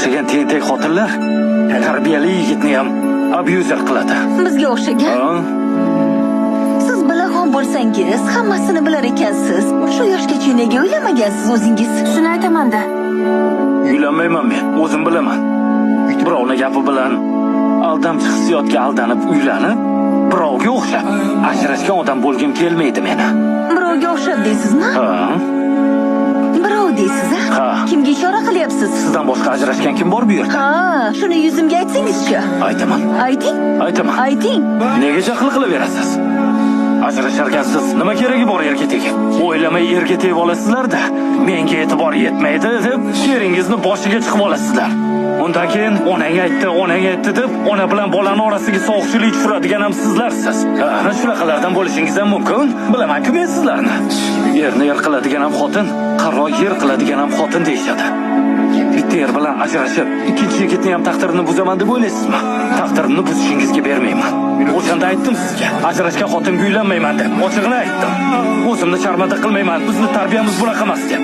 o'xshagan tentak xotinlar tarbiyali yigitni ham abyuzer qiladi. Bizga o'xshagan. Siz bilag'on bo'lsangiz, hammasini bilar ekansiz. Shu yoshgacha nega o'ylamagansiz o'zingiz? Shuni aytaman-da. Uylanmayman men, o'zim bilaman. Birovning gapi bilan aldamchi hissiyotga aldanib uylanib, birovga o'xshab ajrashgan odam bo'lgim kelmaydi meni. Birovga o'xshab deysizmi? Birov deysiz, Ha. Kimga ishora qilyapsiz? Sizdan boshqa ajrashgan kim bor bu yerda? Shuni yuzimga aytsangizchi. Aytaman. Ayting. Nega jahl qilaverasiz? Ajrasharkansiz, nima keragi bor erga tegib? O'ylamay erga tegib olasizlar-da, menga e'tibor yetmaydi deb sheringizni boshiga chiqib olasizlar. Undan keyin onang aytdi deb ona bilan bolani orasiga sovuqchilik tushiradigan ham sizlarsiz. Shunaqalardan bo'lishingiz ham mumkin. Bilaman-ku men sizlarni. Yerni yer qiladigan ham xotin, qaror yer qiladigan ham xotin deyshadi. Bitta yer bilan ajrashib, ikkinchi yigitni ham taqdirini buzaman deb o'ylaysizmi? Taqdirimni buzishingizga bermayman. O'shanda aytdim sizga, ajrashgan xotinga uylanmayman deb. Ochig'ini aytdim. O'zimni sharmanda qilmayman. Bizni tarbiyamiz bunaqa emas deb.